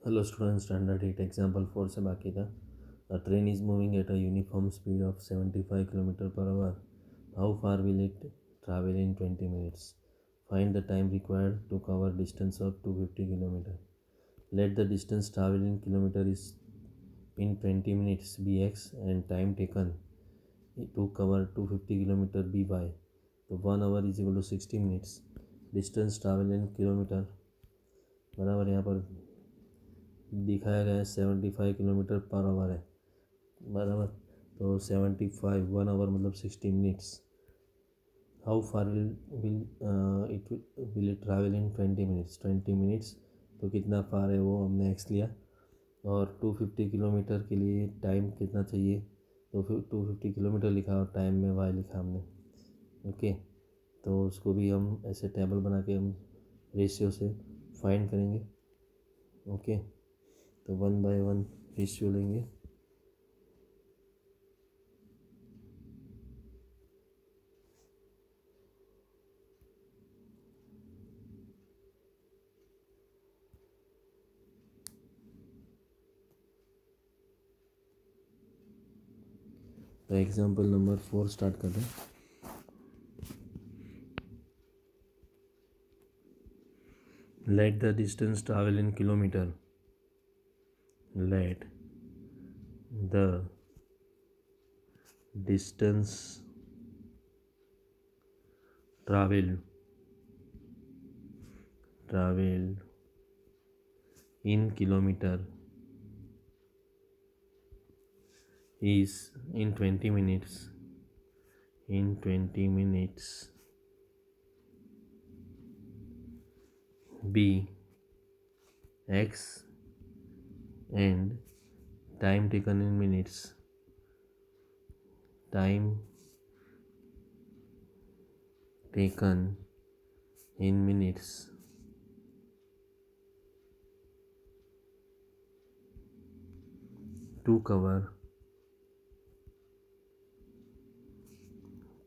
Hello students, standard 8 example 4 से बाकी था. A train is moving at a uniform speed of 75 km per hour. How far will it travel in 20 minutes? Find the time required to cover distance of 250 km. Let the distance traveled in kilometer is in 20 minutes be x and time taken to cover 250 km be y. So 1 hour is equal to 60 minutes. Distance travel in kilometre बराबर यहाँ पर दिखाया गया है 75 kilometre per hour है बराबर. तो 75 1 our मतलब 60 minutes. How far will it travel in 20 minutes. तो कितना फार है वो हमने एक्स लिया. और 250 किलोमीटर के लिए टाइम कितना चाहिए तो फिर 250 किलोमीटर लिखा और टाइम में वाई लिखा हमने. ओके. तो उसको भी हम ऐसे टेबल बना के हम रेशियो से फाइंड करेंगे. ओके. तो 1/1 रेशियो लेंगे. तो एग्जाम्पल नंबर 4 स्टार्ट करते हैं. Let the distance travel in kilometer. Let the distance traveled in kilometer is in 20 minutes. In 20 minutes be x and time taken in minutes. Time taken in minutes to cover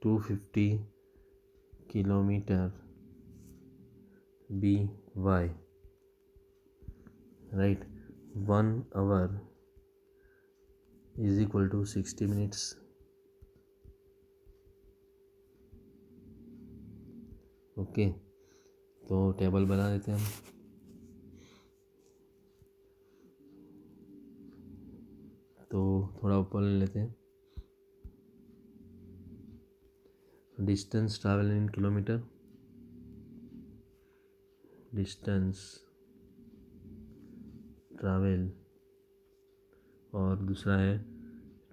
250 kilometer by, right. 1 hour is equal to 60 minutes. Okay. तो table बना देते हैं हम. तो थोड़ा ऊपर ले लेते हैं. Distance travel in kilometre. Distance travel और दूसरा है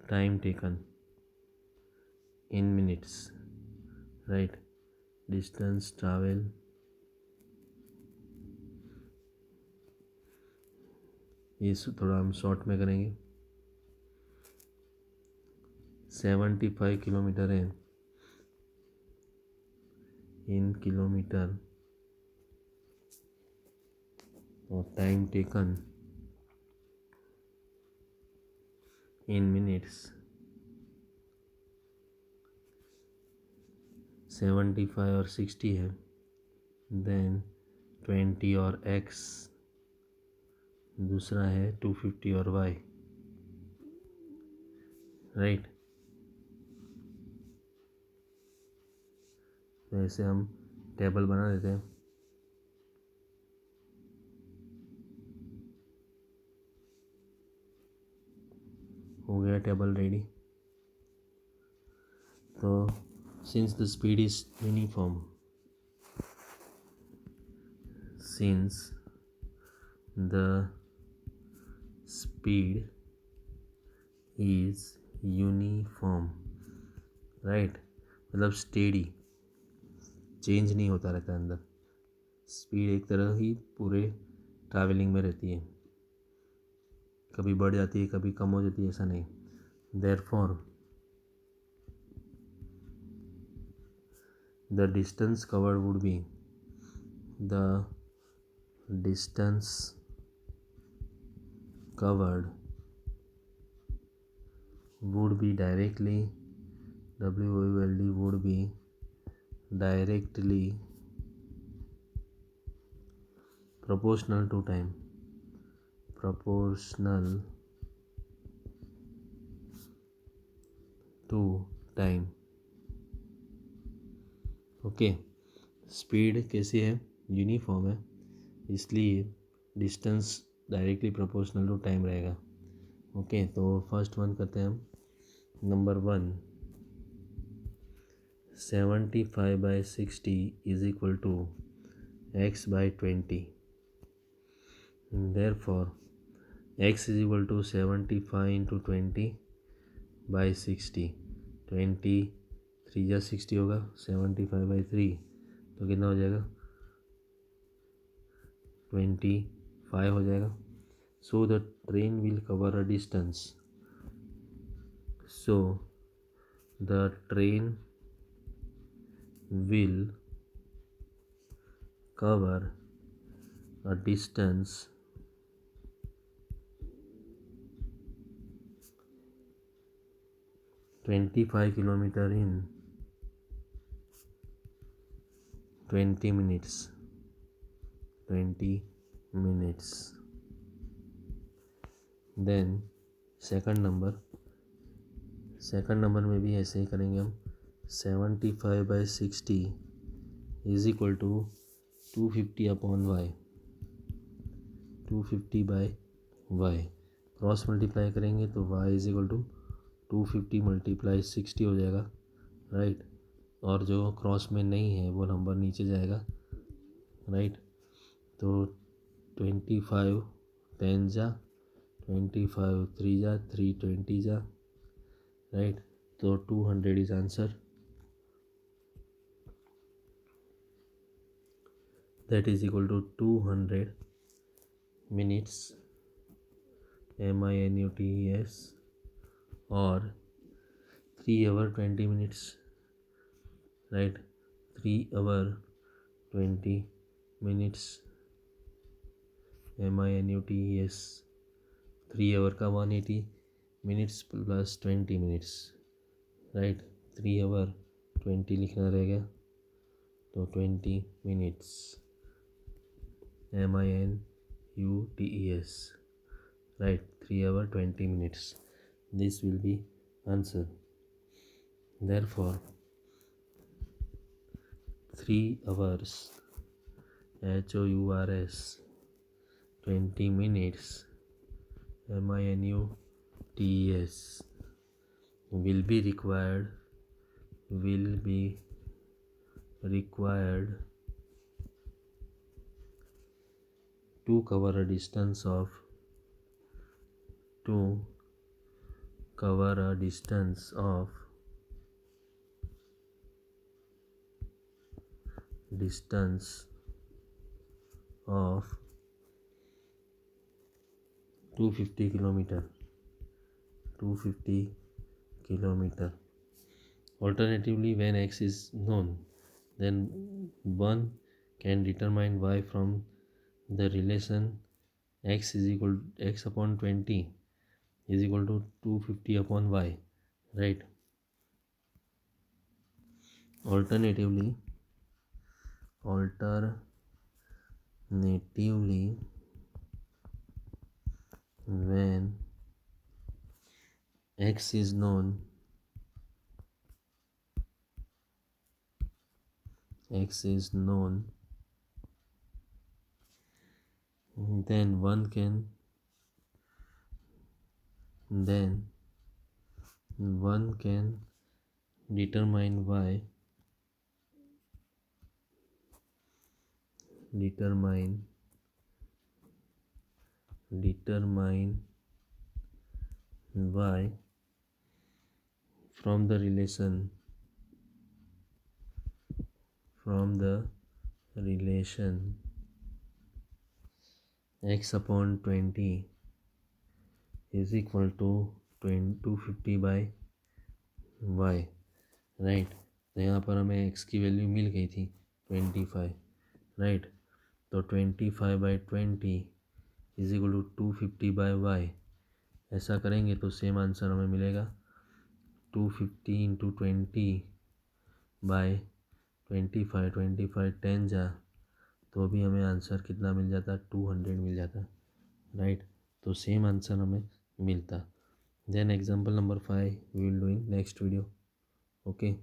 time taken in minutes, right. Distance travel ये थोड़ा हम शॉर्ट में करेंगे. 75 किलोमीटर है इन किलोमीटर और टाइम टेकन इन मिनट्स 75 और 60 है. देन 20 और x, दूसरा है 250 और y, राइट. तो ऐसे हम टेबल बना देते हैं. हो गया टेबल रेडी. तो since the speed is uniform, since the speed is uniform, right. मतलब स्टेडी, चेंज नहीं होता रहता अंदर. स्पीड एक तरह ही पूरे ट्रैवलिंग में रहती है, कभी बढ़ जाती है कभी कम हो जाती है, ऐसा नहीं. Therefore the distance covered would be the distance covered would be directly WOLD would be directly proportional to time. proportional to time. Okay, speed कैसी है, यूनिफॉर्म है, इसलिए distance directly proportional to time रहेगा. ओके, तो first one करते हैं हम. Number 1, 75/60 is equal to x/20. Therefore x is equal to 75 into 20/60. 20 3 या 60 होगा, 75/3 तो कितना हो जाएगा, 25 हो जाएगा. So the train will cover a distance. So the train will cover a distance 25 kilometer in 20 minutes. 20 minutes. Then second number में भी ऐसे ही करेंगे हम. 75/60 is equal to 250 upon y. 250/y cross multiply करेंगे तो y इज इक्वल टू 250 × 60 हो जाएगा, right. और जो क्रॉस में नहीं है वो नंबर नीचे जाएगा, राइट. तो 25 10 जा, 25 3 जा, 320 जा, राइट. तो 200 is answer. That is equal to 200 minutes, MINUTES, or 3 hour 20 minutes, right. 3 hour 20 minutes, MINUTES. 3 hour का 180 minutes plus 20 minutes, right. 3 hour 20 लिखना रहेगा, तो 20 minutes, MINUTES, right. 3 hour 20 minutes. This will be answer. Therefore 3 hours HOURS 20 minutes MINUTES will be required to cover a distance of 250 kilometer. Alternatively, when x is known, then one can determine y from the relation x upon 20 is equal to 250 upon y, right. Alternatively, when x is known, then one can determine y from the relation x upon 20 is equal to 250/y, right. तो यहाँ पर हमें x की value मिल गई थी 25, right. तो 25/20 is equal to 250/y. ऐसा करेंगे तो सेम आंसर हमें मिलेगा 250 × 20/25. 25 10 जा, तो भी हमें आंसर कितना मिल जाता, 200 मिल जाता, राइट. तो सेम आंसर हमें मिलता। Then example number 5 we will do in next video. Okay.